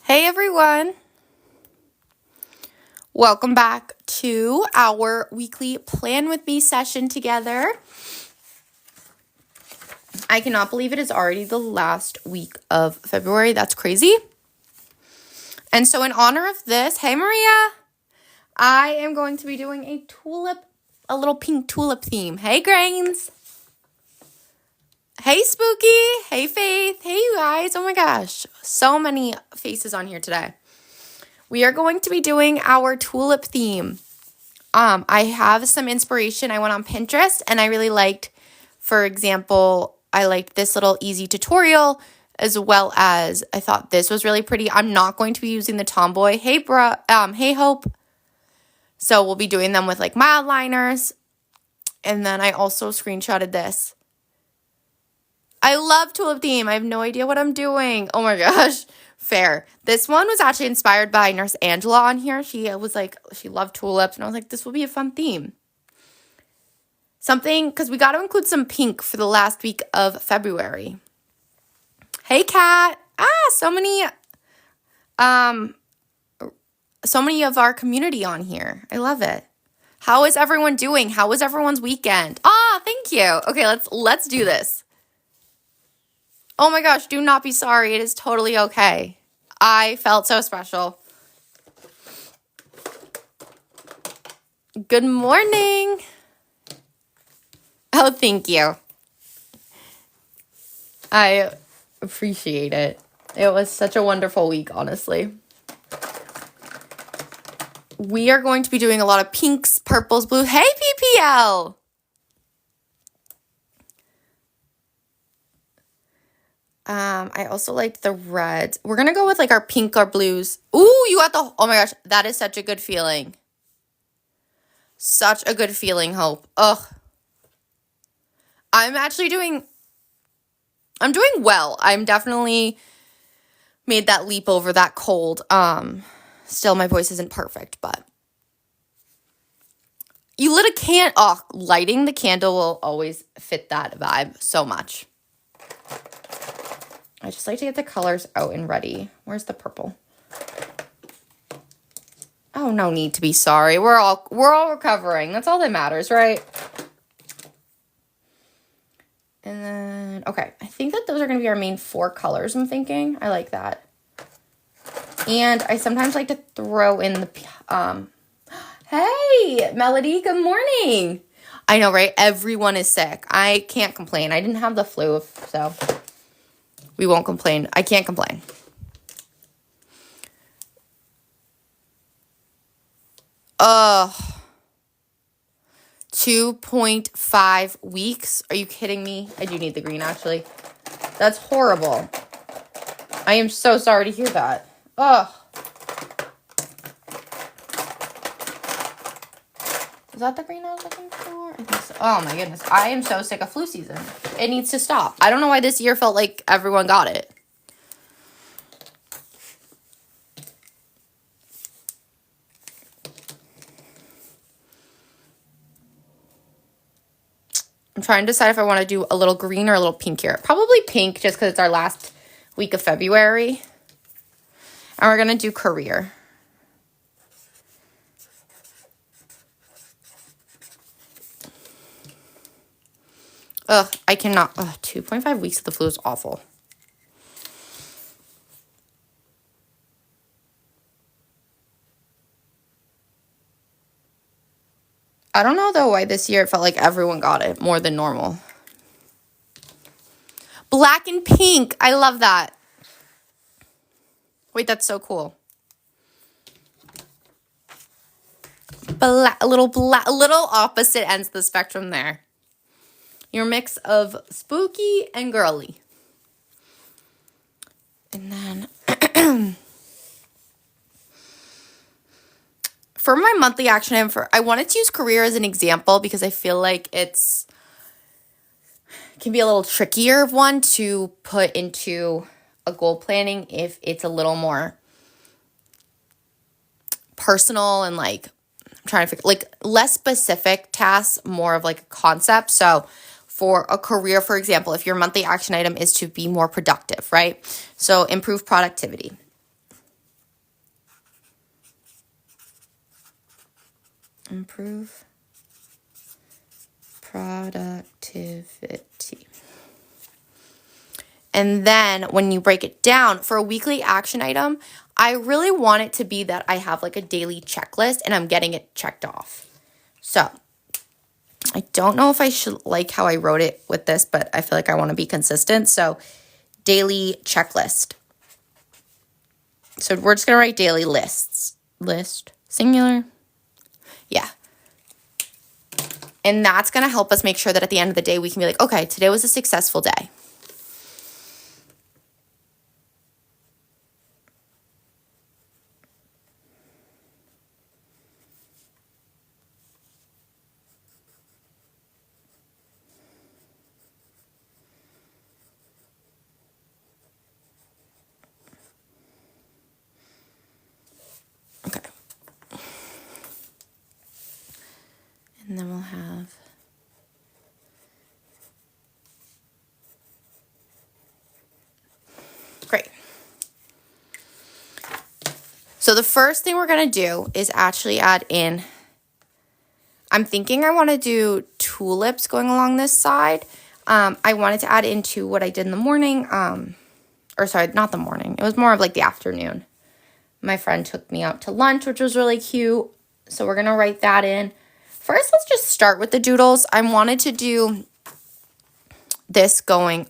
Hey everyone, welcome back to our weekly Plan With Me session together. I cannot believe it is already the last week of February. That's crazy. And so in honor of this, hey Maria, I am going to be doing a little pink tulip theme. Hey Grains. Hey Spooky. Hey Faith. Hey you guys. Oh my gosh. So many faces on here today. We are going to be doing our tulip theme. I have some inspiration. I went on Pinterest and I really liked, for example, I liked this little easy tutorial as well as I thought this was really pretty. I'm not going to be using the Tomboy. Hey Hope. So we'll be doing them with like mild liners. And then I also screenshotted this. I love tulip theme. I have no idea what I'm doing. Oh my gosh. Fair. This one was actually inspired by Nurse Angela on here. She was like, she loved tulips. And I was like, this will be a fun theme. Something, because we got to include some pink for the last week of February. Hey, Kat. So many of our community on here. I love it. How is everyone doing? How was everyone's weekend? Thank you. Okay, let's do this. Oh my gosh, do not be sorry. It is totally okay. I felt so special. Good morning. Oh, thank you. I appreciate it. It was such a wonderful week, honestly. We are going to be doing a lot of pinks, purples, blue. Hey, PPL! I also liked the reds. We're going to go with like our pink or blues. Ooh, you got oh my gosh, that is such a good feeling. Such a good feeling, Hope. Ugh. I'm doing well. I'm definitely made that leap over that cold. Still my voice isn't perfect, but you lit a lighting the candle will always fit that vibe so much. I just like to get the colors out and ready. Where's the purple? Oh, no need to be sorry. We're all recovering. That's all that matters, right? And then, okay, I think that those are going to be our main 4 colors, I'm thinking. I like that. And I sometimes like to throw in the, hey, Melody, good morning. I know, right? Everyone is sick. I can't complain. I didn't have the flu, so we won't complain. I can't complain. Ugh. 2.5 weeks? Are you kidding me? I do need the green, actually. That's horrible. I am so sorry to hear that. Ugh. Is that the green I was looking for? I think so. Oh my goodness. I am so sick of flu season. It needs to stop. I don't know why this year felt like everyone got it. I'm trying to decide if I want to do a little green or a little pink here. Probably pink just because it's our last week of February. And we're going to do career. Ugh, I cannot. 2.5 weeks of the flu is awful. I don't know, though, why this year it felt like everyone got it more than normal. Black and pink. I love that. Wait, that's so cool. A little opposite ends of the spectrum there. Your mix of spooky and girly. And then for my monthly action item, I wanted to use career as an example because I feel like it can be a little trickier of one to put into a goal planning if it's a little more personal and like I'm trying to figure like less specific tasks, more of like a concept. So for a career, for example, if your monthly action item is to be more productive, right? So improve productivity. Improve productivity. And then when you break it down for a weekly action item, I really want it to be that I have like a daily checklist and I'm getting it checked off. So I don't know if I should like how I wrote it with this, but I feel like I want to be consistent. So daily checklist. So we're just going to write daily lists. List, singular. Yeah. And that's going to help us make sure that at the end of the day, we can be like, okay, today was a successful day. Okay. And then we'll have great. So the first thing we're going to do is actually add in, I'm thinking I want to do tulips going along this side. I wanted to add into what I did in the morning, or sorry, not the morning. It was more of like the afternoon. My friend took me out to lunch, which was really cute. So we're going to write that in. First, let's just start with the doodles. I wanted to do this going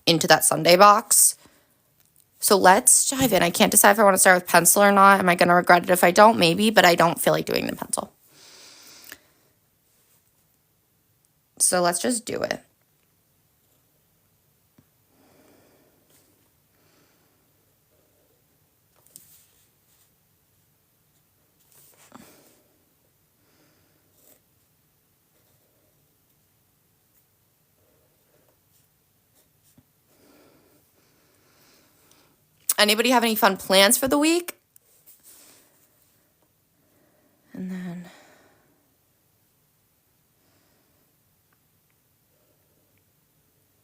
into that Sunday box. So let's dive in. I can't decide if I want to start with pencil or not. Am I going to regret it if I don't? Maybe, but I don't feel like doing the pencil. So let's just do it. Anybody have any fun plans for the week? And then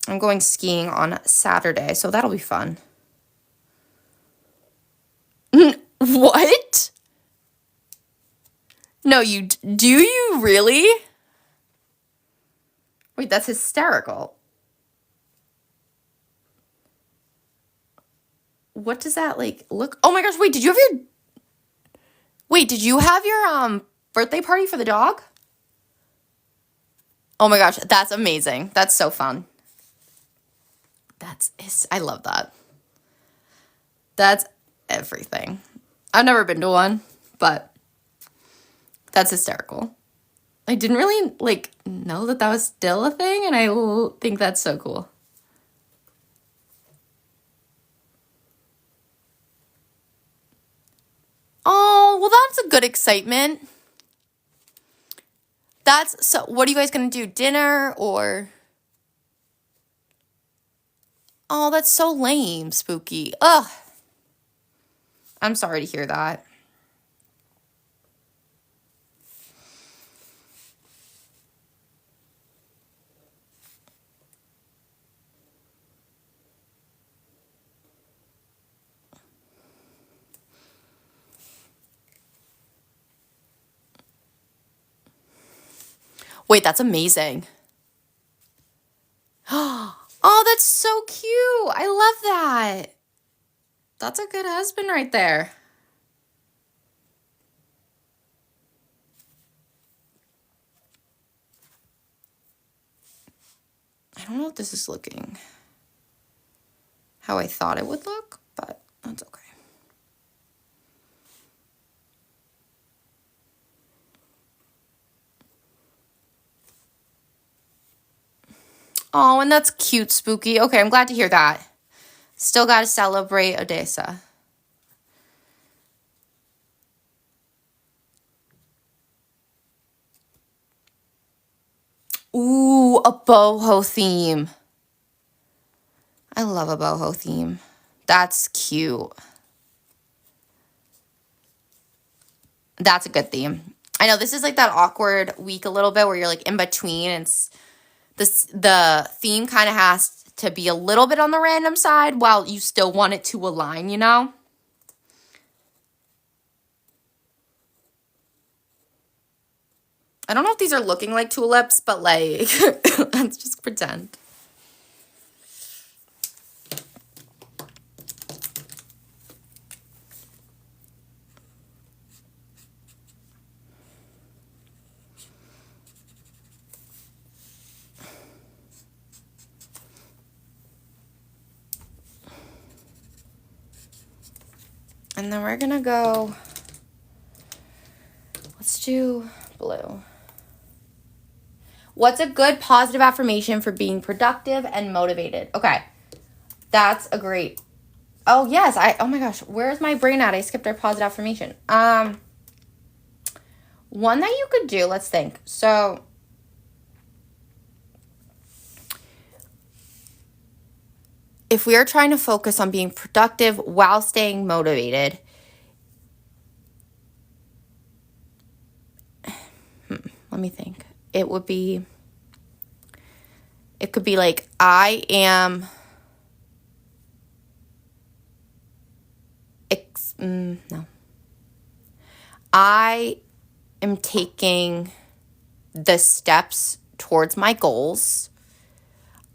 I'm going skiing on Saturday, so that'll be fun. What? No, do you really? Wait, that's hysterical. What does that like look? Oh my gosh, wait, did you have your birthday party for the dog? Oh my gosh, that's amazing. That's so fun. I love that. That's everything. I've never been to one, but that's hysterical. I didn't really know that was still a thing, and I think that's so cool. Oh, well, that's a good excitement. So what are you guys going to do? Dinner or? Oh, that's so lame, Spooky. Ugh. I'm sorry to hear that. Wait, that's amazing. Oh, that's so cute. I love that. That's a good husband right there. I don't know if this is looking how I thought it would look, but that's okay. Oh, and that's cute, Spooky. Okay, I'm glad to hear that. Still got to celebrate Odessa. Ooh, a boho theme. I love a boho theme. That's cute. That's a good theme. I know this is like that awkward week a little bit where you're like in between, and the theme kind of has to be a little bit on the random side while you still want it to align, you know? I don't know if these are looking like tulips, but like, let's just pretend. And then we're going to go, let's do blue. What's a good positive affirmation for being productive and motivated? Okay, that's a great, oh yes, oh my gosh, where's my brain at? I skipped our positive affirmation. One that you could do, let's think. So, if we are trying to focus on being productive while staying motivated, let me think. It could be like, I am taking the steps towards my goals.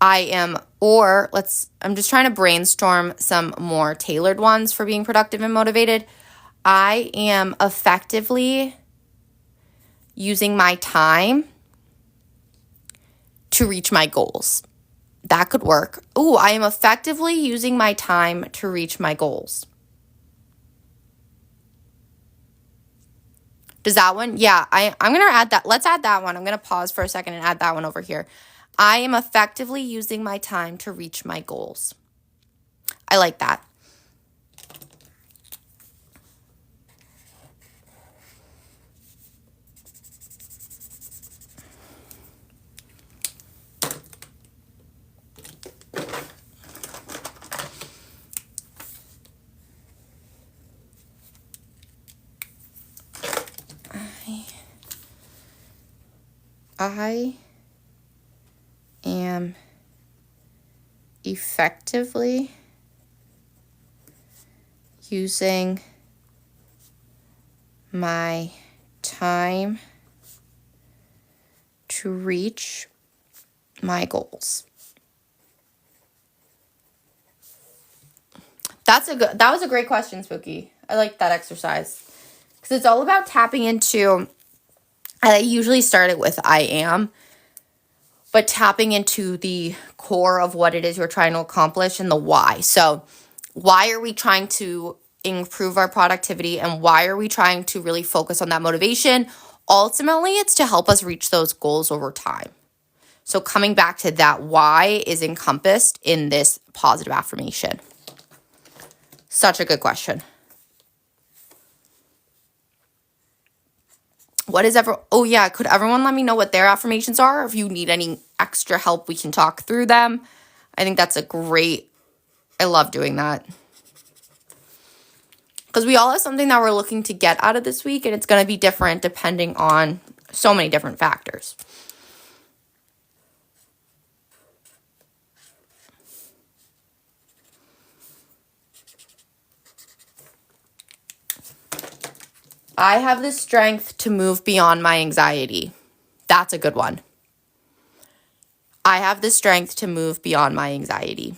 I'm just trying to brainstorm some more tailored ones for being productive and motivated. I am effectively using my time to reach my goals. That could work. Ooh, I am effectively using my time to reach my goals. Does that one? Yeah, I'm going to add that. Let's add that one. I'm going to pause for a second and add that one over here. I am effectively using my time to reach my goals. I like that. I am effectively using my time to reach my goals. That was a great question, Spooky. I like that exercise. Because it's all about tapping into, I usually start it with I am, but tapping into the core of what it is you're trying to accomplish and the why. So why are we trying to improve our productivity, and why are we trying to really focus on that motivation? Ultimately, it's to help us reach those goals over time. So coming back to that why is encompassed in this positive affirmation. Such a good question. Could everyone let me know what their affirmations are? If you need any extra help, we can talk through them. I think that's I love doing that. Because we all have something that we're looking to get out of this week, and it's going to be different depending on so many different factors. I have the strength to move beyond my anxiety. That's a good one. I have the strength to move beyond my anxiety.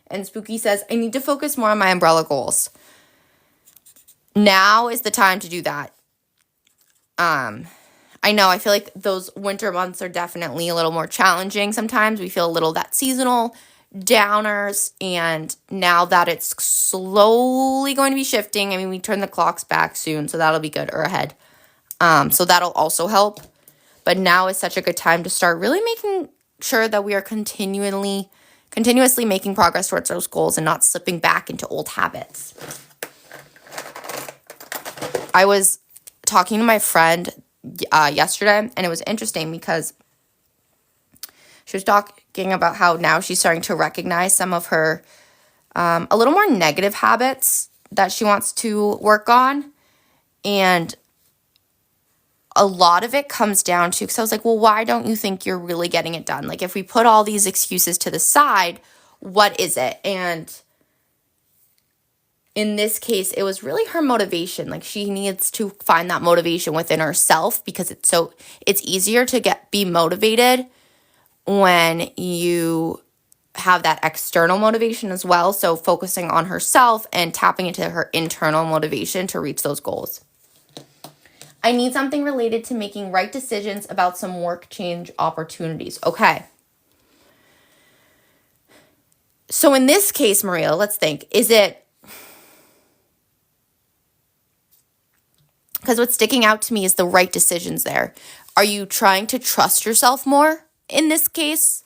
And Spooky says, I need to focus more on my umbrella goals. Now is the time to do that. I know, I feel like those winter months are definitely a little more challenging sometimes. We feel a little that seasonal downers, and now that it's slowly going to be shifting, I mean, we turn the clocks back soon, so that'll be good, or ahead. So that'll also help. But now is such a good time to start really making sure that we are continuously making progress towards those goals and not slipping back into old habits. I was talking to my friend yesterday, and it was interesting because she was talking about how now she's starting to recognize some of her a little more negative habits that she wants to work on. And a lot of it comes down to, because I was like, well, why don't you think you're really getting it done? Like, if we put all these excuses to the side, what is it? And in this case, it was really her motivation. Like, she needs to find that motivation within herself, because it's easier to be motivated when you have that external motivation as well. So focusing on herself and tapping into her internal motivation to reach those goals. I need something related to making right decisions about some work change opportunities. Okay. So in this case, Maria, let's think, is it, because what's sticking out to me is the right decisions there. Are you trying to trust yourself more in this case?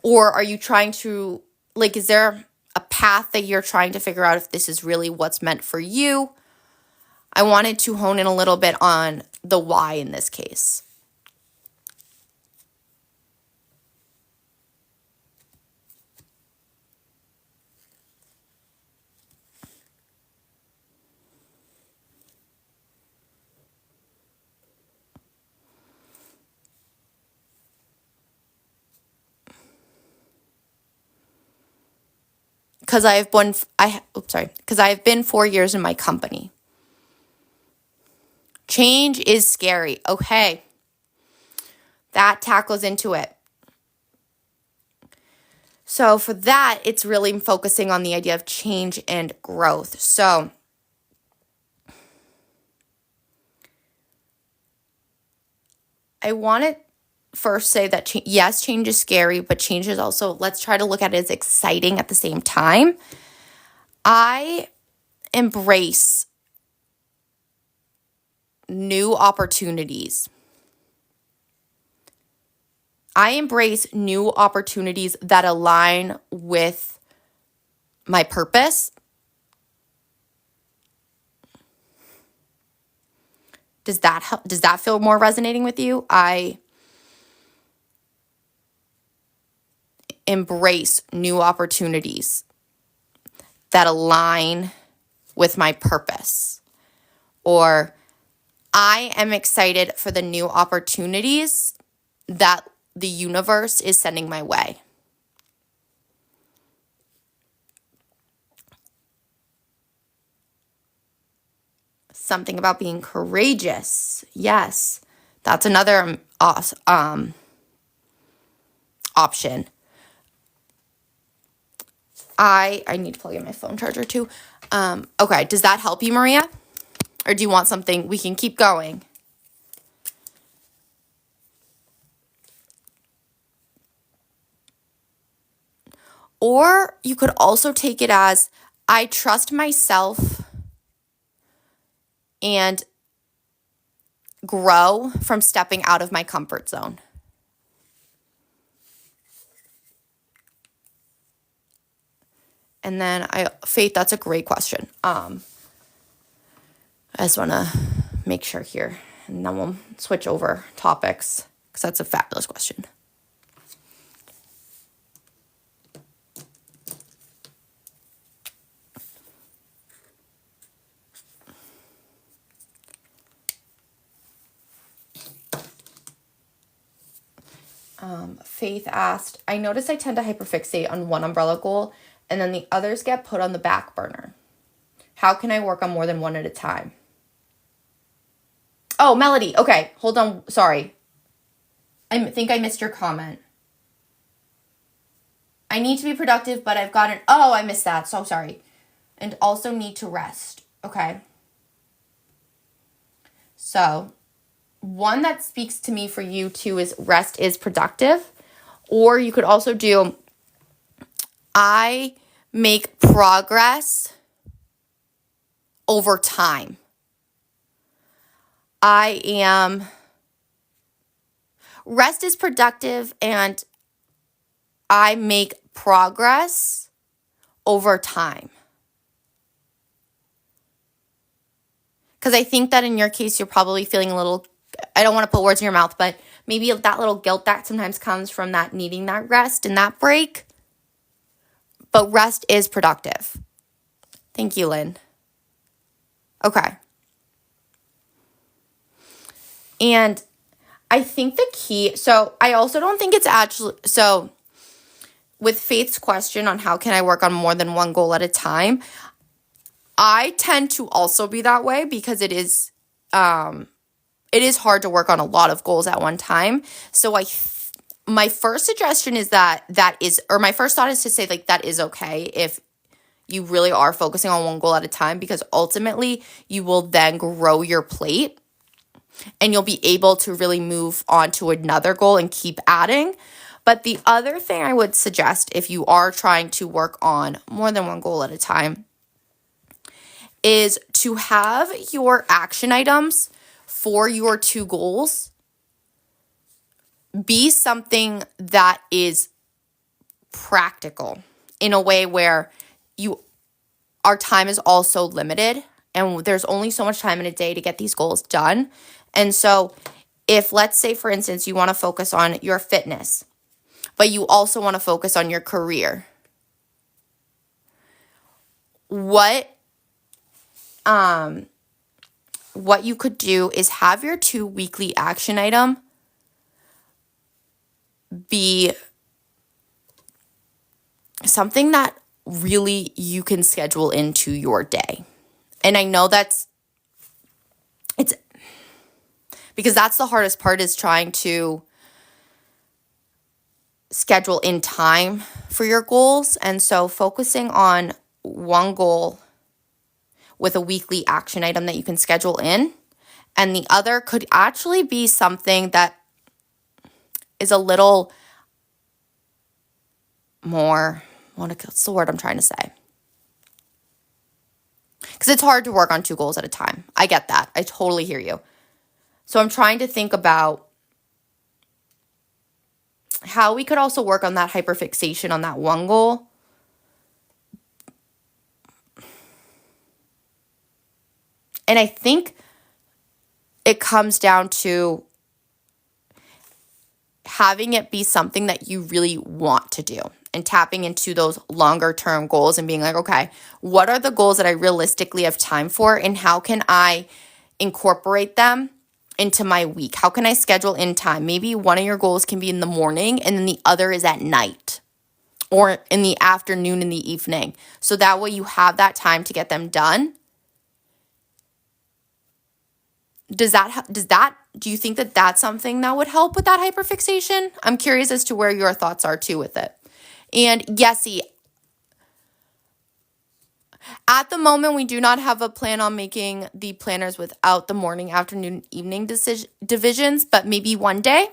Or are you trying to, like, is there a path that you're trying to figure out if this is really what's meant for you? I wanted to hone in a little bit on the why in this case. Because I've been 4 years in my company. Change is scary. Okay. That tackles into it. So for that, it's really focusing on the idea of change and growth. So I want to first say that, yes, change is scary, but change is also, let's try to look at it as exciting at the same time. I embrace new opportunities. I embrace new opportunities that align with my purpose. Does that help? Does that feel more resonating with you? I embrace new opportunities that align with my purpose. Or I am excited for the new opportunities that the universe is sending my way. Something about being courageous. Yes, that's another option. I need to plug in my phone charger too. Okay, does that help you, Maria? Or do you want something? We can keep going. Or you could also take it as, I trust myself and grow from stepping out of my comfort zone. And then Faith, that's a great question. I just want to make sure here, and then we'll switch over topics, because that's a fabulous question. Faith asked, I notice I tend to hyperfixate on one umbrella goal, and then the others get put on the back burner. How can I work on more than one at a time? Oh, Melody. Okay, hold on. Sorry. I think I missed your comment. I need to be productive, but I've gotten... Oh, I missed that. So sorry. And also need to rest. Okay. So, one that speaks to me for you too is rest is productive. Or you could also do, I make progress over time. Rest is productive and I make progress over time. Because I think that in your case, you're probably feeling a little, I don't want to put words in your mouth, but maybe that little guilt that sometimes comes from that needing that rest and that break. But rest is productive. Thank you, Lynn. Okay. And I think the key, so I also don't think it's actually, so with Faith's question on how can I work on more than one goal at a time, I tend to also be that way because it is hard to work on a lot of goals at one time. So my first suggestion is my first thought is to say like that is okay if you really are focusing on one goal at a time, because ultimately you will then grow your plate and you'll be able to really move on to another goal and keep adding. But the other thing I would suggest if you are trying to work on more than one goal at a time is to have your action items for your 2 goals be something that is practical in a way where our time is also limited and there's only so much time in a day to get these goals done. And so if, let's say, for instance, you want to focus on your fitness, but you also want to focus on your career, what you could do is have your 2 weekly action item be something that really you can schedule into your day. And I know it's because that's the hardest part, is trying to schedule in time for your goals. And so focusing on one goal with a weekly action item that you can schedule in, and the other could actually be something that is a little more, what's the word I'm trying to say? Because it's hard to work on 2 goals at a time. I get that. I totally hear you. So I'm trying to think about how we could also work on that hyperfixation on that one goal. And I think it comes down to having it be something that you really want to do and tapping into those longer term goals and being like, okay, what are the goals that I realistically have time for, and how can I incorporate them into my week? How can I schedule in time? Maybe one of your goals can be in the morning and then the other is at night or in the afternoon, in the evening. So that way you have that time to get them done. Do you think that that's something that would help with that hyperfixation? I'm curious as to where your thoughts are too with it. And Yessie, at the moment, we do not have a plan on making the planners without the morning, afternoon, evening divisions, but maybe one day.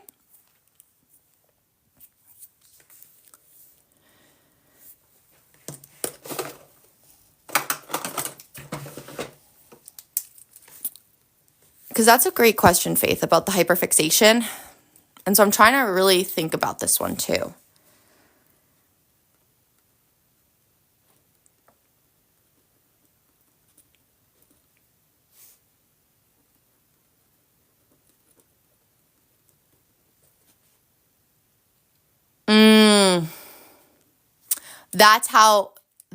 Because that's a great question, Faith, about the hyperfixation. And so I'm trying to really think about this one too.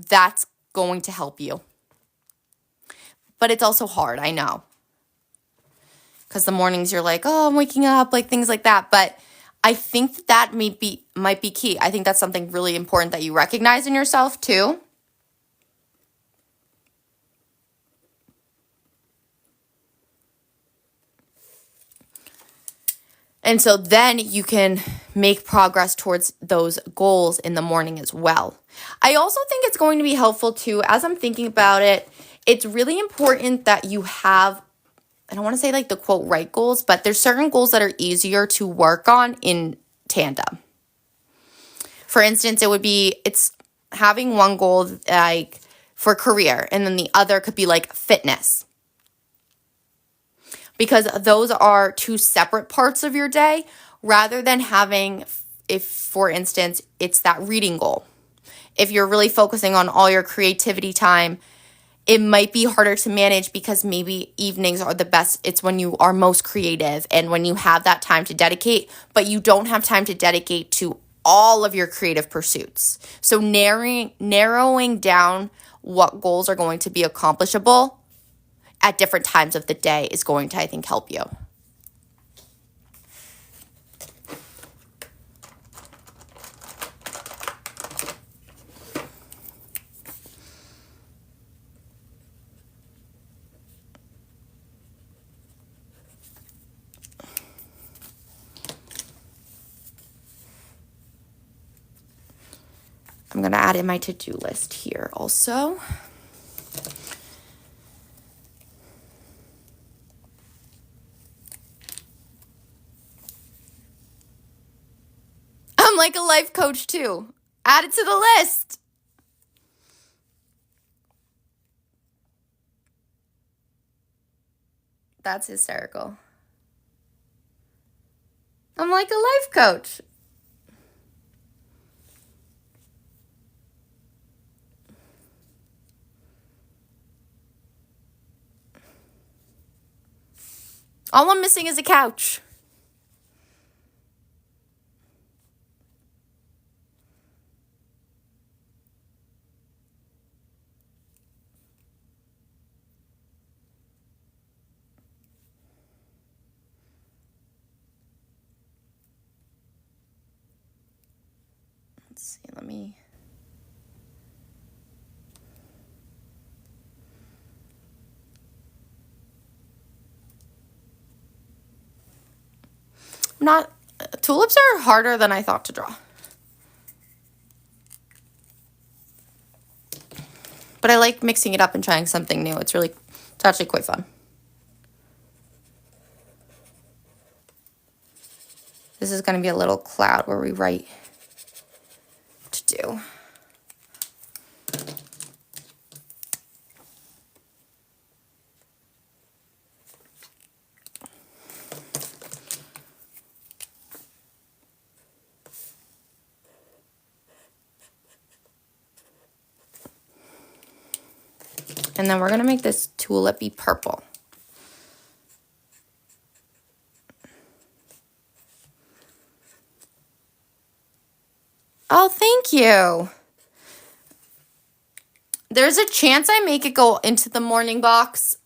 That's going to help you. But it's also hard, I know. Because the mornings you're like, oh, I'm waking up, like things like that. But I think that might be key. I think that's something really important that you recognize in yourself too. And so then you can make progress towards those goals in the morning as well. I also think it's going to be helpful too, as I'm thinking about it, it's really important that you have, I don't want to say like the quote right goals, but there's certain goals that are easier to work on in tandem. For instance, it's having one goal like for career, and then the other could be like fitness. Because those are 2 separate parts of your day, rather than having, if for instance, it's that reading goal. If you're really focusing on all your creativity time, it might be harder to manage because maybe evenings are the best. It's when you are most creative and when you have that time to dedicate, but you don't have time to dedicate to all of your creative pursuits. So narrowing down what goals are going to be accomplishable at different times of the day is going to, I think, help you. I'm going to add in my to-do list here also. I'm like a life coach too. Add it to the list. That's hysterical. I'm like a life coach. All I'm missing is a couch. Let's see, let me... Tulips are harder than I thought to draw. But I like mixing it up and trying something new. It's actually quite fun. This is going to be a little cloud where we write to do. And then we're going to make this tulip be purple. Oh, thank you. There's a chance I make it go into the morning box,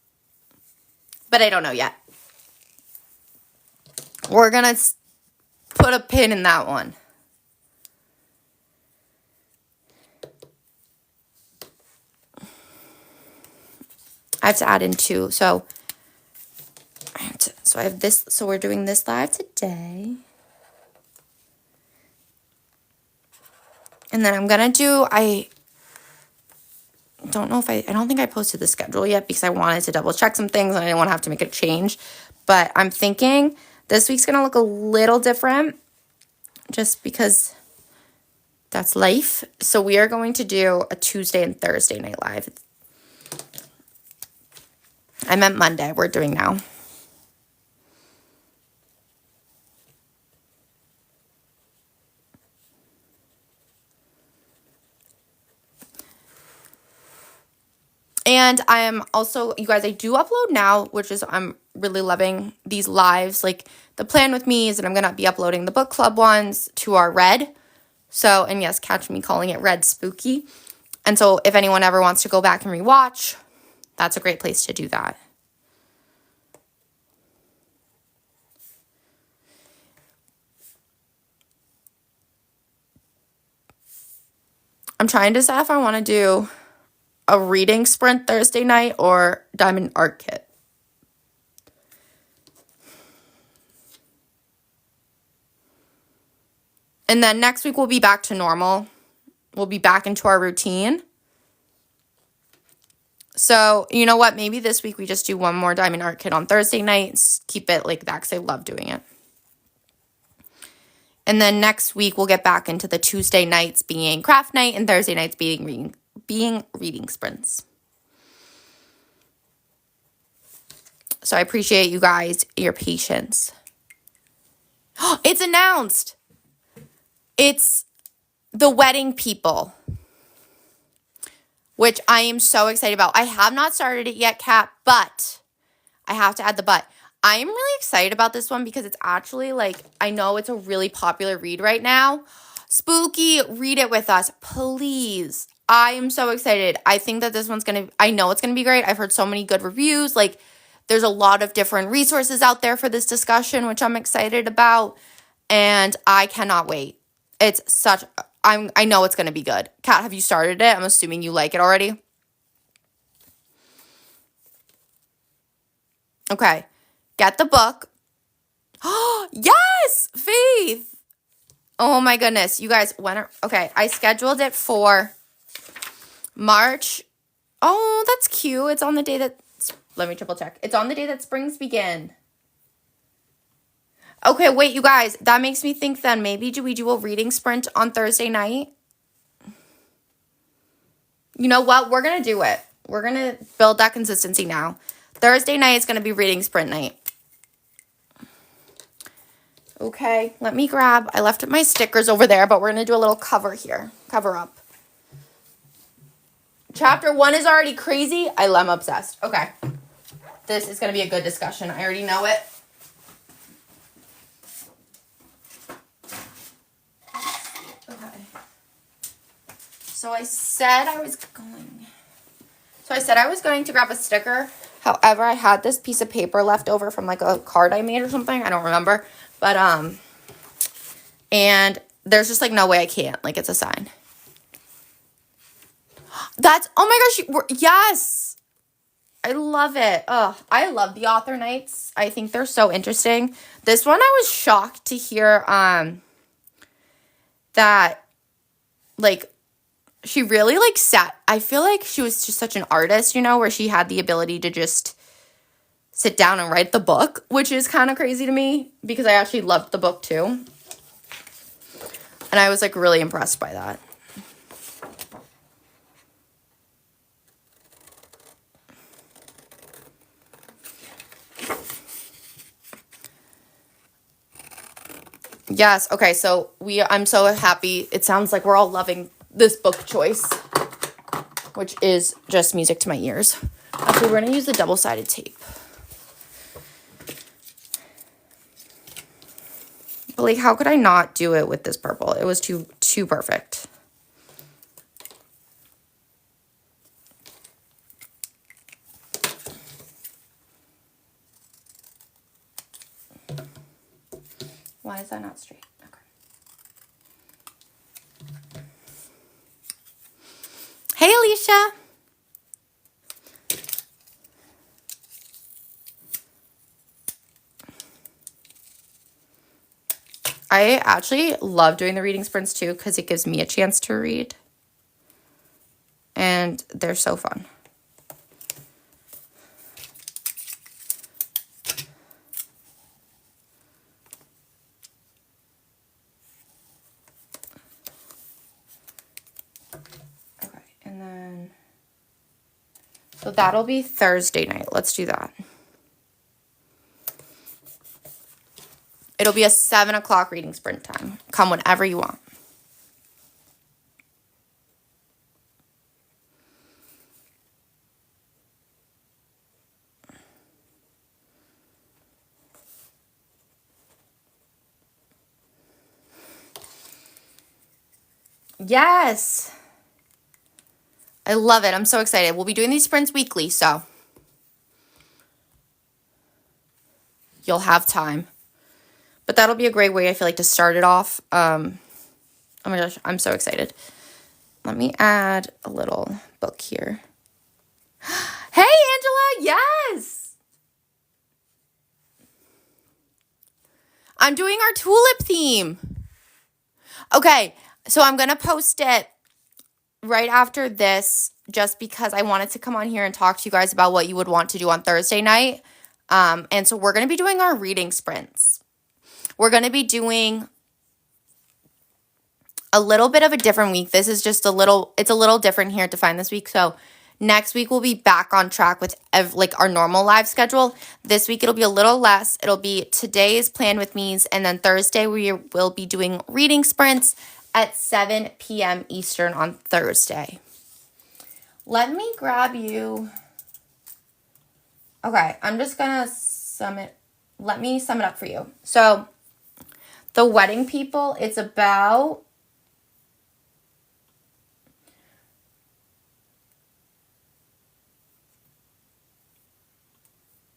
but I don't know yet. We're going to put a pin in that one. I have to add in 2. So I have this. So we're doing this live today. And then I'm going to do, I don't think I posted the schedule yet because I wanted to double check some things and I didn't want to have to make a change. But I'm thinking this week's going to look a little different just because that's life. So we are going to do a Tuesday and Thursday night live. I meant Monday. We're doing now. And I am also, you guys, I do upload now, which is, I'm really loving these lives. Like, the plan with me is that I'm going to be uploading the book club ones to our Red. So, and yes, catch me calling it Red Spooky. And so if anyone ever wants to go back and rewatch, that's a great place to do that. I'm trying to decide if I want to do a reading sprint Thursday night or diamond art kit. And then next week we'll be back to normal. We'll be back into our routine. So, you know what? Maybe this week we just do one more diamond art kit on Thursday nights. Keep it like that because I love doing it. And then next week we'll get back into the Tuesday nights being craft night and Thursday nights being reading sprints. So I appreciate you guys, your patience. It's announced. It's the wedding people, which I am so excited about. I have not started it yet, Kat, but I have to add the but. I am really excited about this one because it's actually like, I know it's a really popular read right now. Spooky, read it with us, please. I am so excited. I think that this one's I know it's going to be great. I've heard so many good reviews. Like, there's a lot of different resources out there for this discussion, which I'm excited about. And I cannot wait. I know it's going to be good. Kat, have you started it? I'm assuming you like it already. Okay. Get the book. Oh, yes! Faith! Oh my goodness. You guys, okay, I scheduled it for March. Oh, that's cute. It's on the day that, let me triple check. It's on the day that springs begin. Okay, wait, you guys, that makes me think then maybe do we do a reading sprint on Thursday night? You know what? We're going to do it. We're going to build that consistency now. Thursday night is going to be reading sprint night. Okay, let me grab, I left my stickers over there, but we're going to do a little cover here. Cover up. Chapter 1 is already crazy. I'm obsessed. Okay. This is going to be a good discussion. I already know it. Okay. So I said I was going to grab a sticker. However, I had this piece of paper left over from like a card I made or something. I don't remember. But, and there's just like no way I can't. Like, it's a sign. Oh my gosh, yes. I love it. Oh, I love the author nights. I think they're so interesting. This one, I was shocked to hear, that, like, she really, like, I feel like she was just such an artist, you know, where she had the ability to just sit down and write the book, which is kind of crazy to me because I actually loved the book too. And I was like really impressed by that. Yes, okay, so I'm so happy. It sounds like we're all loving this book choice, which is just music to my ears. Actually, we're going to use the double-sided tape. But like, how could I not do it with this purple? It was too perfect. Why is that not straight? Okay. Hey, Alicia. I actually love doing the reading sprints too because it gives me a chance to read. And they're so fun. Okay, and then, so that'll be Thursday night. Let's do that. It'll be a 7 o'clock reading sprint time. Come whenever you want. Yes. I love it. I'm so excited. We'll be doing these sprints weekly, so you'll have time. But that'll be a great way, I feel like, to start it off. Oh my gosh, I'm so excited. Let me add a little book here. Hey, Angela, yes! I'm doing our tulip theme. Okay, so I'm going to post it right after this just because I wanted to come on here and talk to you guys about what you would want to do on Thursday night. And so we're going to be doing our reading sprints. We're going to be doing a little bit of a different week. This is just it's a little different here to find this week. So next week we'll be back on track with like our normal live schedule. This week it'll be a little less. It'll be today's Plan With Me's, and then Thursday we will be doing reading sprints at 7 p.m. Eastern on Thursday. Let me grab you. Okay, I'm just going to let me sum it up for you. So the wedding people, it's about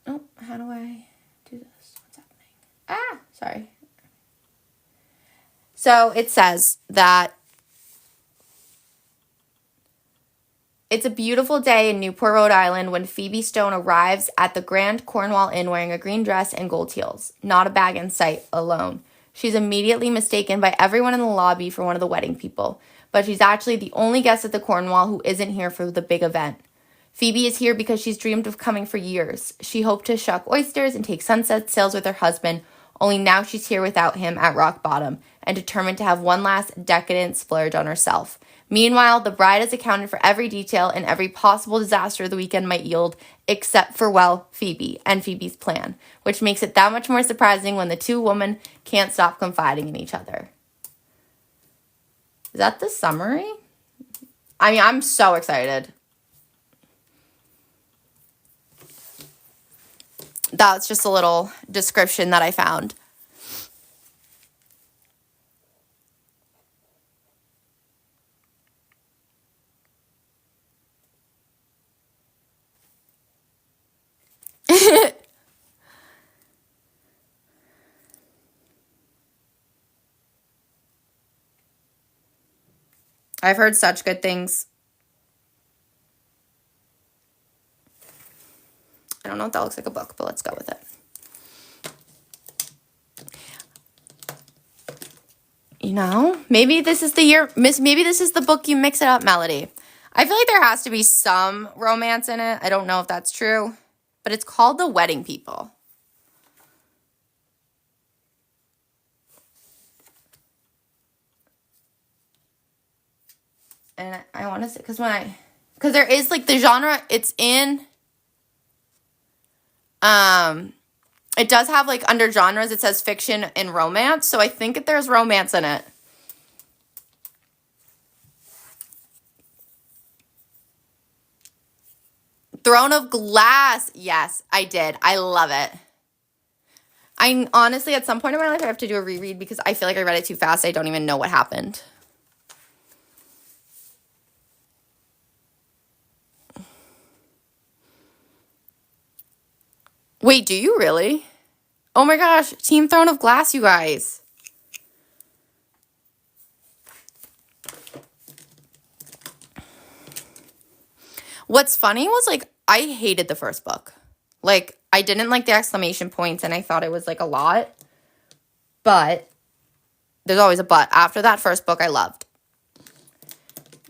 how do I do this? What's happening? Sorry. So it says that it's a beautiful day in Newport, Rhode Island when Phoebe Stone arrives at the Grand Cornwall Inn wearing a green dress and gold heels. Not a bag in sight, alone. She's immediately mistaken by everyone in the lobby for one of the wedding people, but she's actually the only guest at the Cornwall who isn't here for the big event. Phoebe is here because she's dreamed of coming for years. She hoped to shuck oysters and take sunset sails with her husband, only now she's here without him at rock bottom and determined to have one last decadent splurge on herself. Meanwhile, the bride has accounted for every detail and every possible disaster the weekend might yield, except for, well, Phoebe and Phoebe's plan, which makes it that much more surprising when the two women can't stop confiding in each other. Is that the summary? I mean, I'm so excited. That's just a little description that I found. I've heard such good things. I don't know if that looks like a book, but let's go with it. You know, maybe this is the year, maybe this is the book you mix it up, Melody. I feel like there has to be some romance in it. I don't know if that's true, but it's called The Wedding People. And I want to say, because there is like the genre it's in, it does have like under genres, it says fiction and romance. So I think that there's romance in it. Throne of Glass. Yes, I did. I love it. I honestly, at some point in my life, I have to do a reread because I feel like I read it too fast. I don't even know what happened. Wait, do you really? Oh my gosh, Team Throne of Glass, you guys. What's funny was, like, I hated the first book. Like, I didn't like the exclamation points, and I thought it was, like, a lot. But, there's always a but. After that first book, I loved.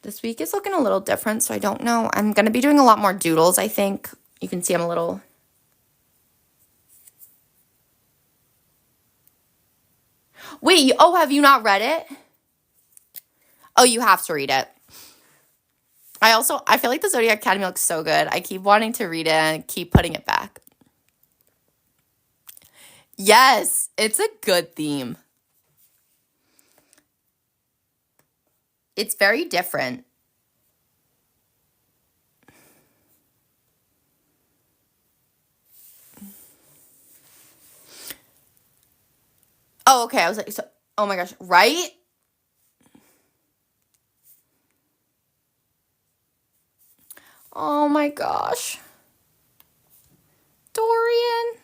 This week is looking a little different, so I don't know. I'm going to be doing a lot more doodles, I think. You can see I'm a little... Wait, oh, have you not read it? Oh, you have to read it. I feel like the Zodiac Academy looks so good. I keep wanting to read it and keep putting it back. Yes, it's a good theme. It's very different. Oh, okay. I was like, so, oh my gosh, right? Oh my gosh. Dorian.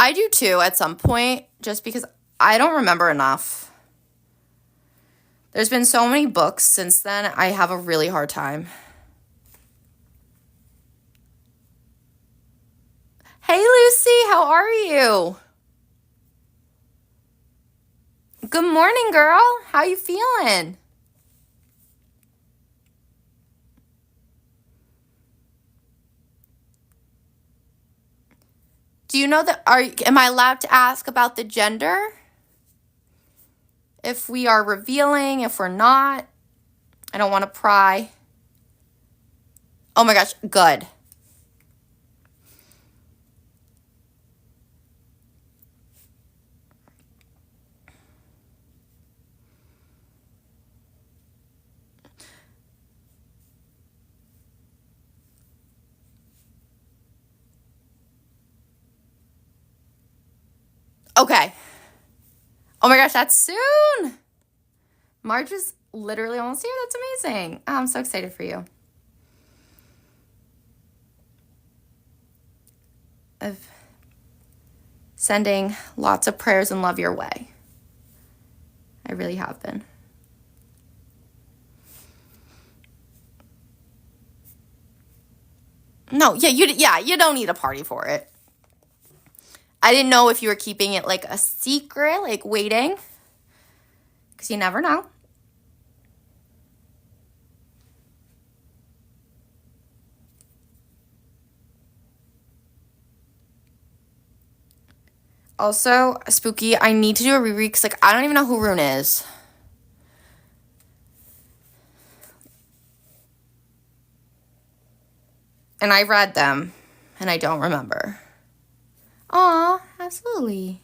I do too at some point, just because I don't remember enough. There's been so many books since then, I have a really hard time. Hey, Lucy, how are you? Good morning, girl. How you feeling? Do you know that, am I allowed to ask about the gender? If we are revealing, if we're not? I don't want to pry. Oh my gosh, good. Okay. Oh my gosh, that's soon. March is literally almost here. That's amazing. I'm so excited for you. Of sending lots of prayers and love your way. I really have been. No, you don't need a party for it. I didn't know if you were keeping it like a secret, like waiting. Because you never know. Also, Spooky, I need to do a reread because, like, I don't even know who Rune is. And I read them, and I don't remember. Aw, absolutely.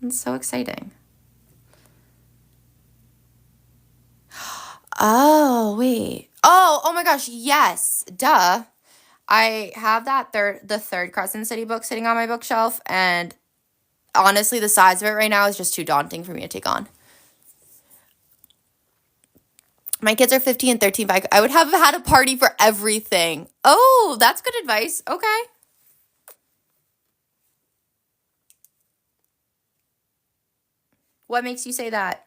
It's so exciting. Oh, wait. Oh my gosh, yes. Duh. I have the third Crescent City book sitting on my bookshelf, and honestly, the size of it right now is just too daunting for me to take on. My kids are 15 and 13, but I would have had a party for everything. Oh, that's good advice. Okay. What makes you say that?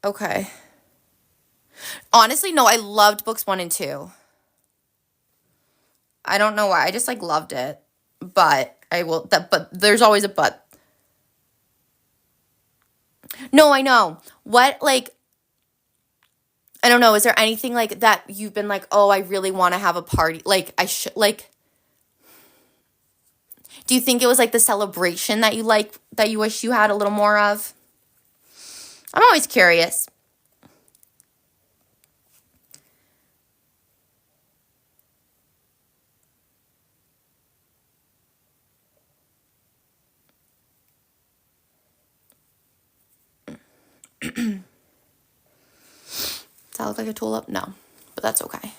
Okay. Honestly, no, I loved books 1 and 2. I don't know why. I just, like, loved it. But but there's always a but. No, I know. What, like, I don't know. Is there anything, like, that you've been like, oh, I really want to have a party? Like, I should, like, do you think it was, like, the celebration that you wish you had a little more of? I'm always curious. Does that look like a tulip? No, but that's okay.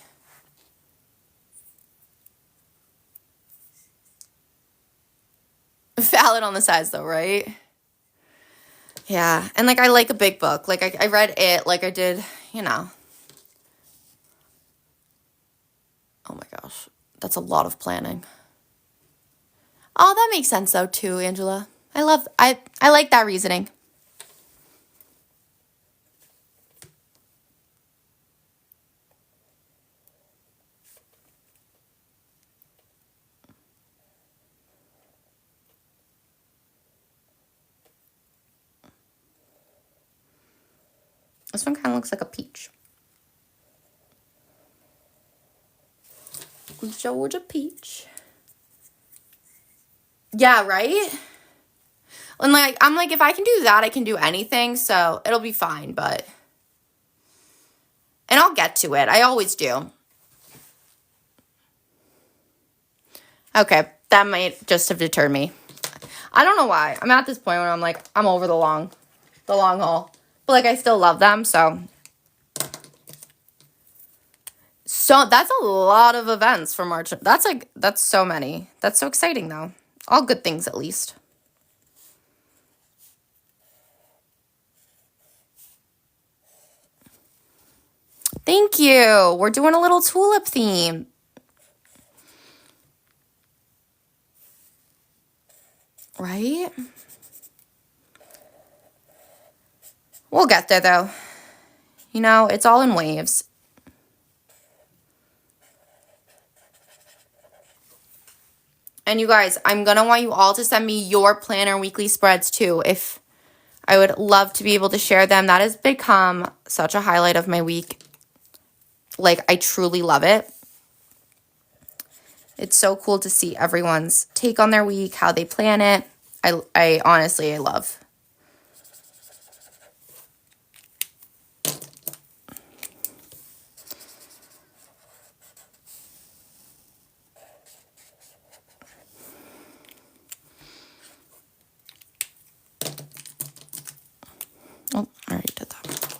Valid on the size though, right? Yeah, and like I like a big book. Like I read it, like I did, you know. Oh my gosh, that's a lot of planning. Oh, that makes sense though too, Angela. I like that reasoning. This one kind of looks like a peach. Georgia peach. Yeah, right? And like I'm like if I can do that, I can do anything, so it'll be fine, but and I'll get to it. I always do. Okay, that might just have deterred me. I don't know why. I'm at this point where I'm like I'm over the long haul. But like I still love them, so that's a lot of events for March. That's so many. That's so exciting though. All good things at least. Thank you. We're doing a little tulip theme. Right? We'll get there though. You know, it's all in waves. And you guys, I'm going to want you all to send me your planner weekly spreads too. If I would love to be able to share them. That has become such a highlight of my week. Like, I truly love it. It's so cool to see everyone's take on their week, how they plan it. I honestly, I love. Oh, I already did that.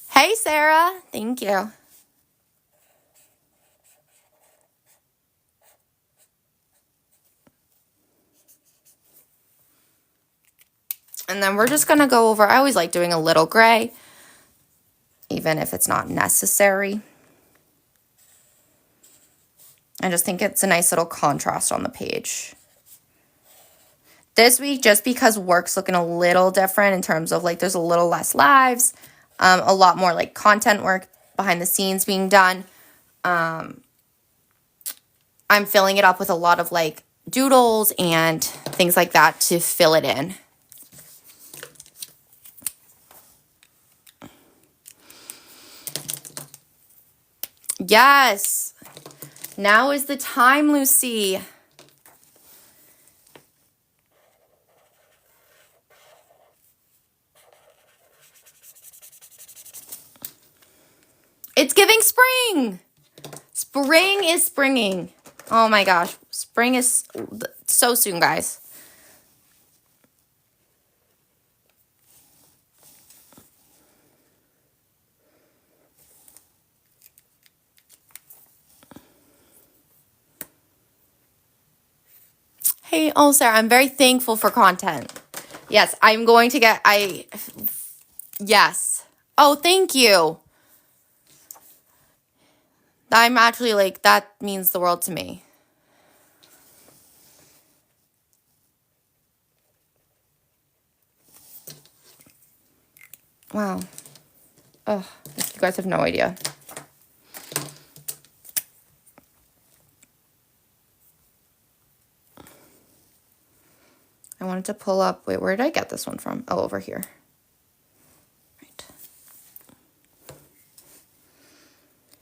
Hey, Sarah. Thank you. And then we're just going to go over, I always like doing a little gray. even if it's not necessary. I just think it's a nice little contrast on the page. This week, just because work's looking a little different in terms of like there's a little less lives, a lot more like content work behind the scenes being done. I'm filling it up with a lot of like doodles and things like that to fill it in. Yes. Now is the time, Lucy. It's giving spring. Spring is springing. Oh my gosh. Spring is so soon, guys. Hey, oh, Sarah, I'm very thankful for content. Yes, I'm going to get, yes. Oh, thank you. I'm actually like, that means the world to me. Wow. Oh, you guys have no idea. I wanted to pull up, wait, where did I get this one from? Oh, over here. Right.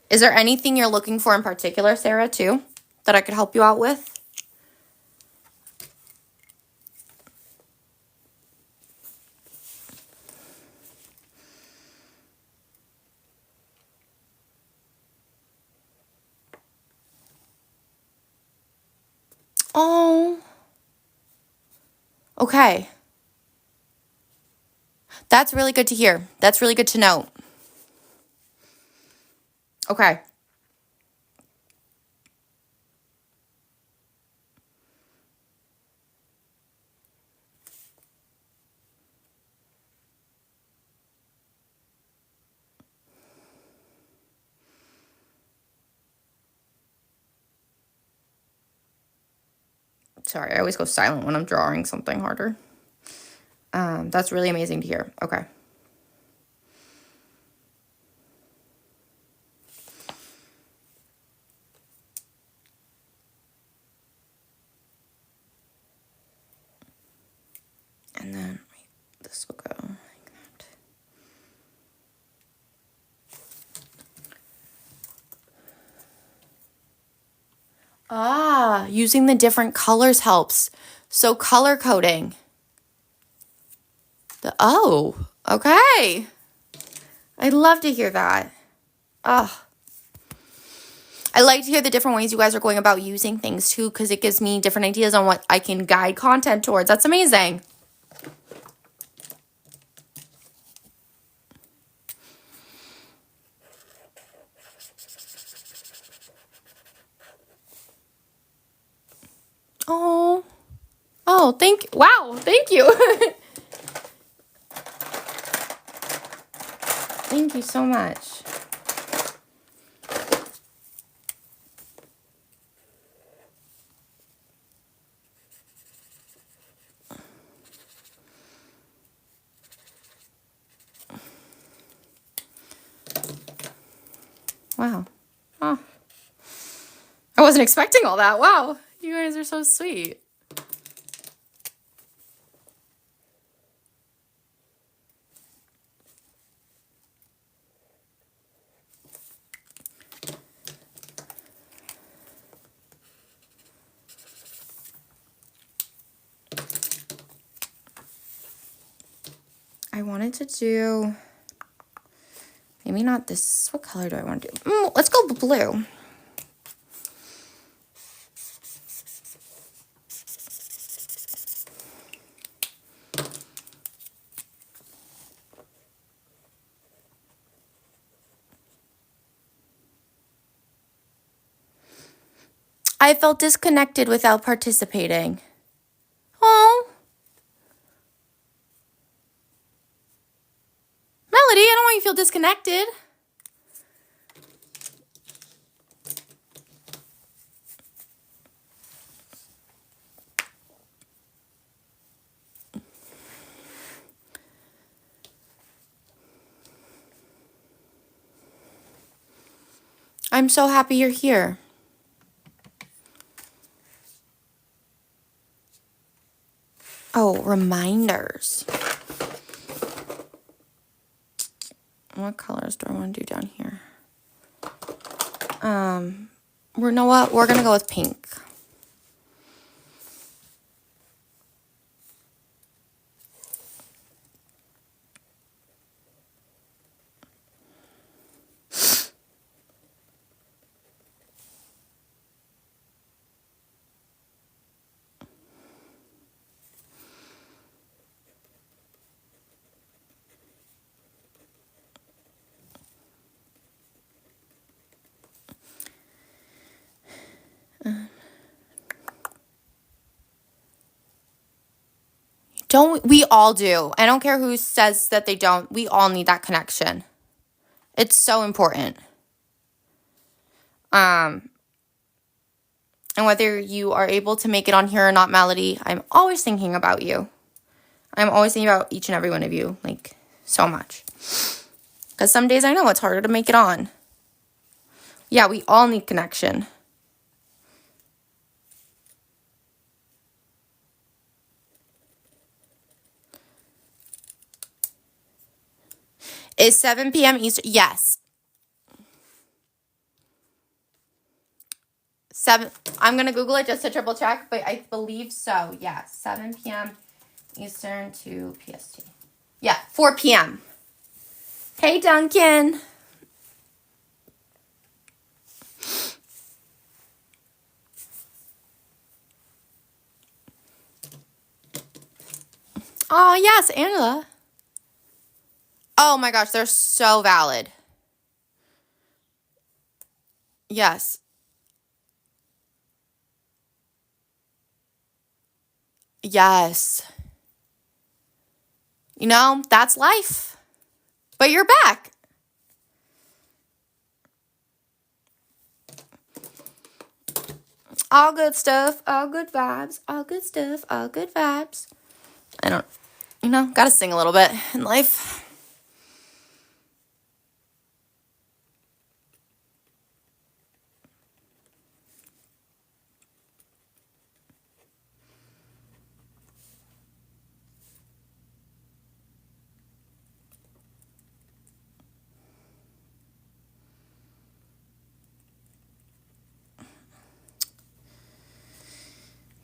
Is there anything you're looking for in particular, Sarah, too, that I could help you out with? Oh. Okay. That's really good to hear. That's really good to know. Okay. Sorry, I always go silent when I'm drawing something harder. That's really amazing to hear. Okay. And then this will go like that. Ah, using the different colors helps. So color coding. Oh, okay. I'd love to hear that. Oh. I like to hear the different ways you guys are going about using things too, because it gives me different ideas on what I can guide content towards. That's amazing. Oh. Oh, wow, thank you. Thank you so much. Wow. Oh. I wasn't expecting all that. Wow. You guys are so sweet. I wanted to do, maybe not this. What color do I want to do? Let's go blue. I felt disconnected without participating. Oh. Melody, I don't want you to feel disconnected. I'm so happy you're here. Oh, reminders. What colors do I want to do down here? You know what? We're gonna go with pink. Don't we all do? I don't care who says that they don't. We all need that connection. It's so important. And whether you are able to make it on here or not, Melody, I'm always thinking about you. I'm always thinking about each and every one of you, like, so much. Because some days I know it's harder to make it on. Yeah, we all need connection. Is 7 p.m. Eastern? Yes. 7. I'm going to Google it just to triple check, but I believe so. Yeah, 7 p.m. Eastern to PST. Yeah, 4 p.m. Hey, Duncan. Oh, yes, Angela. Oh, my gosh, they're so valid. Yes. Yes. You know, that's life. But you're back. All good stuff, all good vibes, all good stuff, all good vibes. I don't, gotta sing a little bit in life.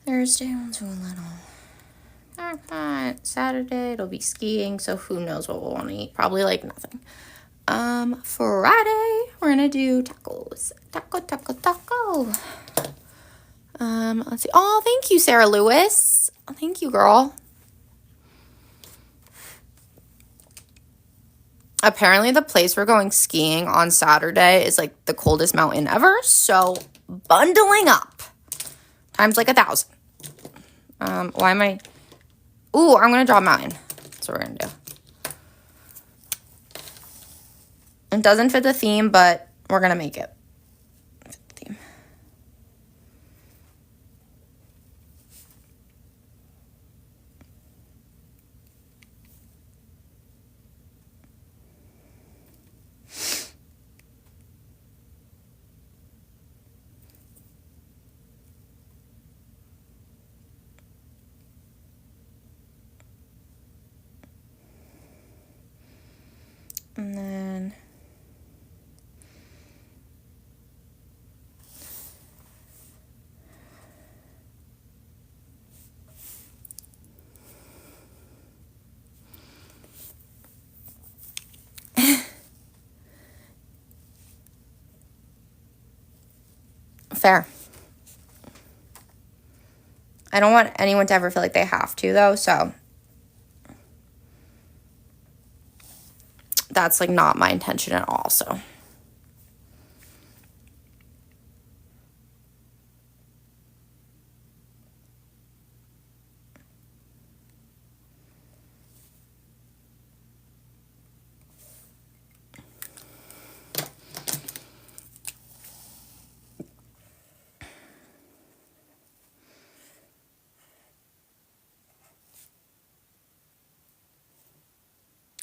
Thursday, we'll do a little. Saturday, it'll be skiing, so who knows what we'll want to eat. Probably like nothing. Friday, we're gonna do tacos. Taco. Let's see. Oh, thank you, Sarah Lewis. Oh, thank you, girl. Apparently, the place we're going skiing on Saturday is like the coldest mountain ever. So, bundling up. Times like 1,000. Why am I? Ooh, I'm gonna draw a mountain. That's what we're gonna do. It doesn't fit the theme, but we're gonna make it fit the theme. And then fair. I don't want anyone to ever feel like they have to, though, so that's like not my intention at all, so.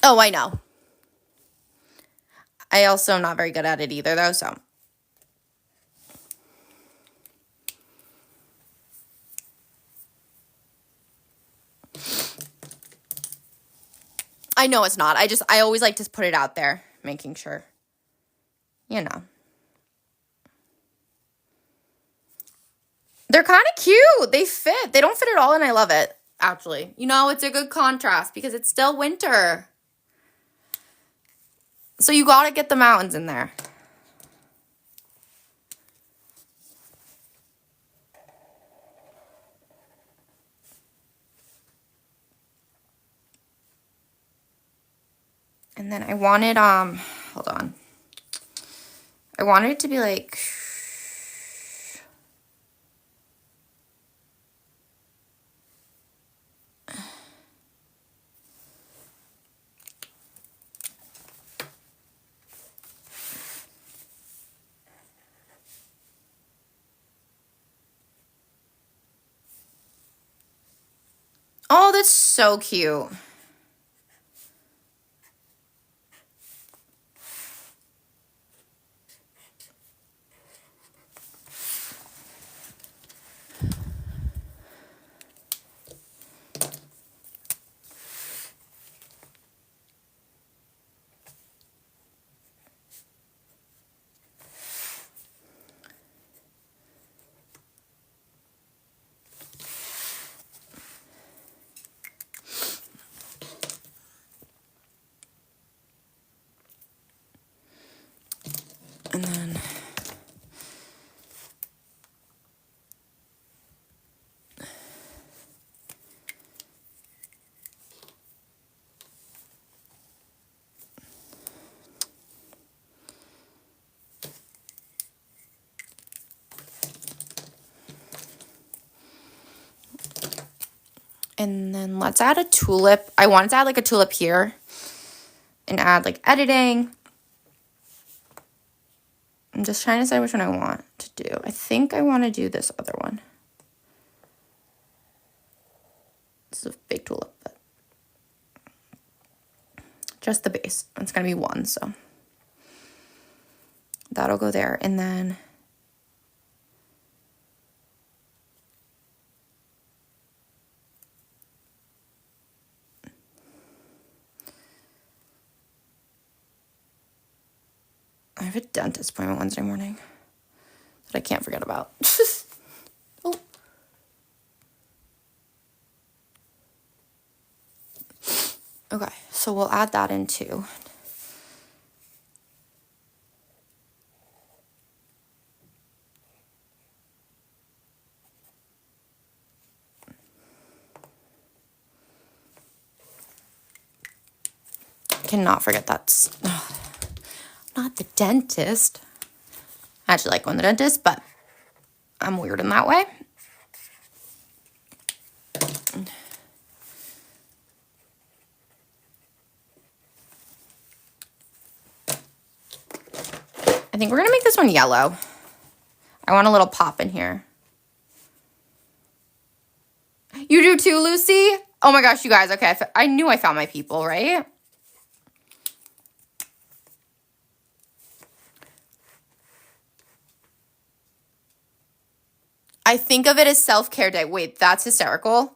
Oh, I know. I also am not very good at it either, though, so. I know it's not. I always like to put it out there, making sure, you know. They're kind of cute. They fit. They don't fit at all, and I love it, actually. You know, it's a good contrast because it's still winter. So you got to get the mountains in there. And then I wanted, hold on. I wanted it to be like, oh, that's so cute. And then let's add a tulip. I wanted to add like a tulip here and add like editing. I'm just trying to decide which one I want to do. I think I want to do this other one. This is a big tulip, but just the base. It's going to be one, so that'll go there. And then I have a dentist appointment Wednesday morning that I can't forget about. Oh. Okay, so we'll add that in too. Cannot forget that's not the dentist. I actually like going to the dentist, but I'm weird in that way. I think we're going to make this one yellow. I want a little pop in here. You do too, Lucy? Oh my gosh, you guys. Okay, I knew I found my people, right? I think of it as self-care day. Wait, that's hysterical.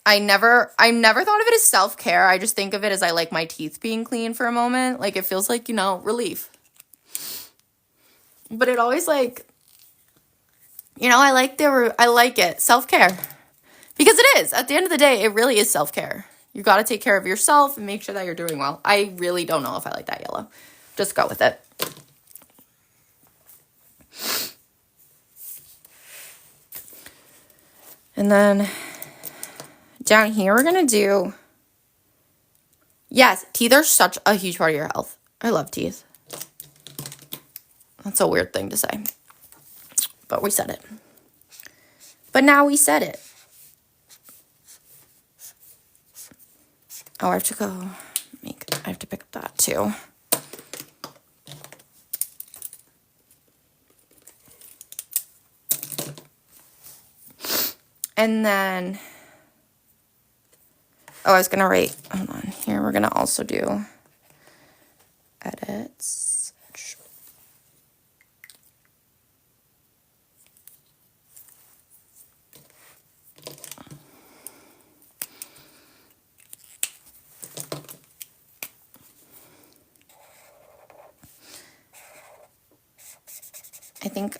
I never thought of it as self-care. I just think of it as I like my teeth being clean for a moment. Like it feels like, you know, relief. But it always like, you know, I like it. Self-care. Because it is. At the end of the day, it really is self-care. You got to take care of yourself and make sure that you're doing well. I really don't know if I like that yellow. Just go with it. And then down here, we're going to do, yes, teeth are such a huge part of your health. I love teeth. That's a weird thing to say, but we said it. But now we said it. Oh, I have to go I have to pick up that too. And then, oh, I was going to write, hold on, here we're going to also do edits.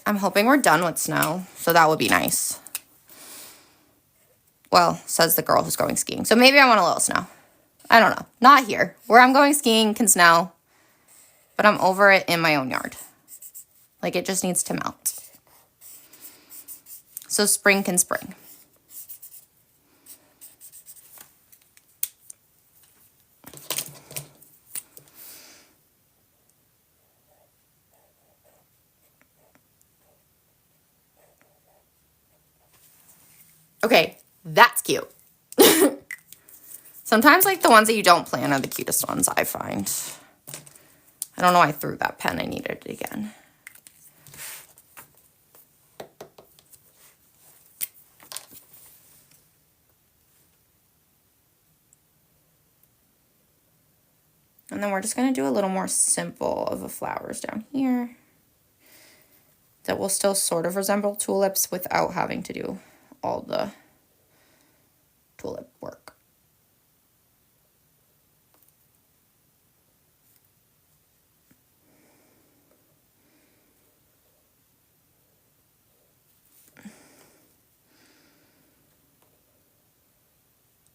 I'm hoping we're done with snow, so that would be nice. Well, says the girl who's going skiing. So maybe I want a little snow. I don't know. Not here. Where I'm going skiing can snow, but I'm over it in my own yard. Like, it just needs to melt. So spring can spring. Okay, that's cute. Sometimes, like, the ones that you don't plan are the cutest ones, I find. I don't know why I threw that pen. I needed it again. And then we're just going to do a little more simple of the flowers down here that will still sort of resemble tulips without having to do all the tulip work.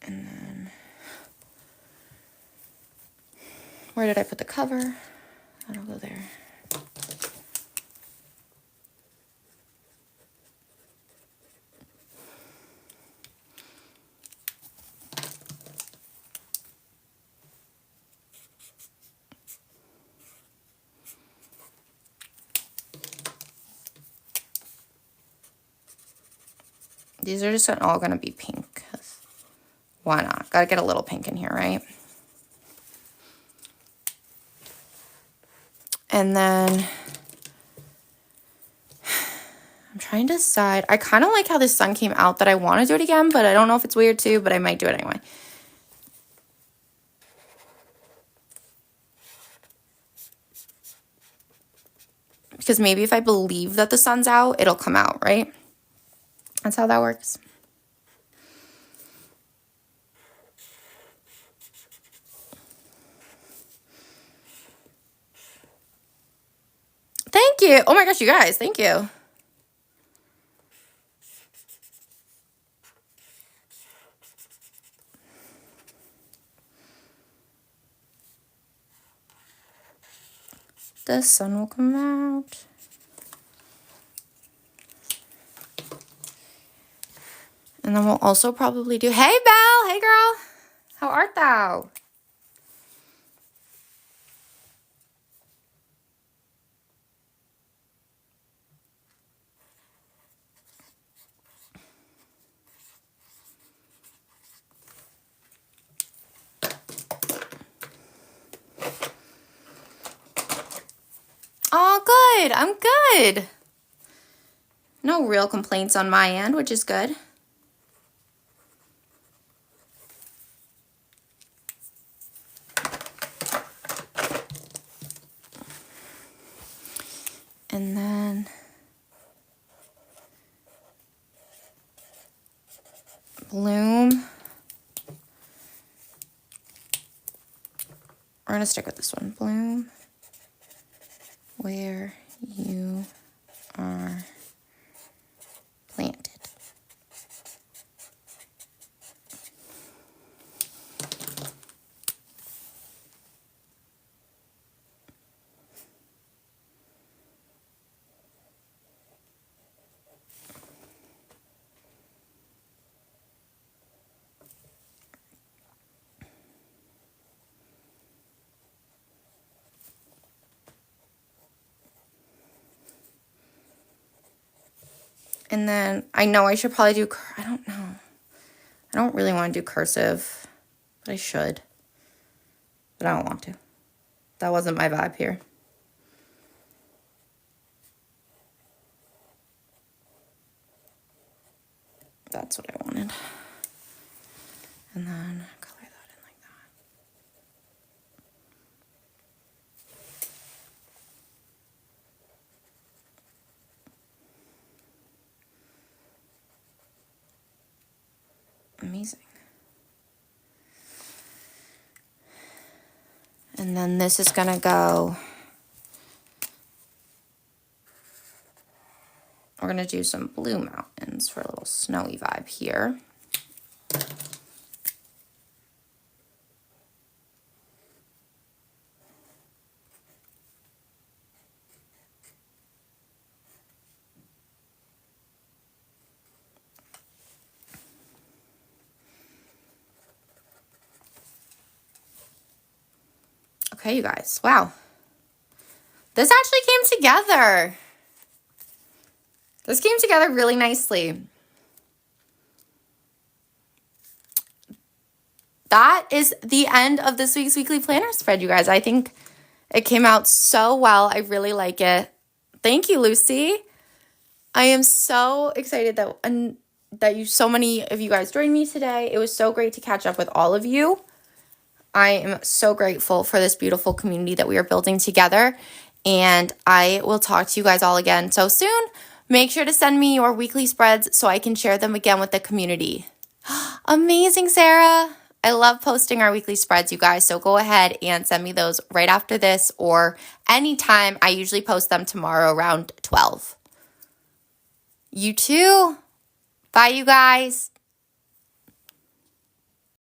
And then, where did I put the cover? That'll go there. These are just all going to be pink. Why not? Got to get a little pink in here, right? And then I'm trying to decide. I kind of like how this sun came out that I want to do it again, but I don't know if it's weird too, but I might do it anyway. Because maybe if I believe that the sun's out, it'll come out, right? That's how that works. Thank you. Oh my gosh, you guys, thank you. The sun will come out. And then we'll also probably do, hey Belle, hey girl, how art thou? Oh, good. I'm good. No real complaints on my end, which is good. And then bloom. We're going to stick with this one. Bloom where you are planted. And then I know I should probably do, I don't know. I don't really want to do cursive, but I should. But I don't want to. That wasn't my vibe here. That's what I wanted. And then color that in like that. Amazing. And then this is gonna go we're going to do some blue mountains for a little snowy vibe here. Okay, you guys. Wow. This actually came together. This came together really nicely. That is the end of this week's weekly planner spread, you guys. I think it came out so well. I really like it. Thank you, Lucy. I am so excited that so many of you guys joined me today. It was so great to catch up with all of you. I am so grateful for this beautiful community that we are building together. And I will talk to you guys all again so soon. Make sure to send me your weekly spreads so I can share them again with the community. Amazing, Sarah. I love posting our weekly spreads, you guys. So go ahead and send me those right after this or anytime. I usually post them tomorrow around 12. You too. Bye, you guys.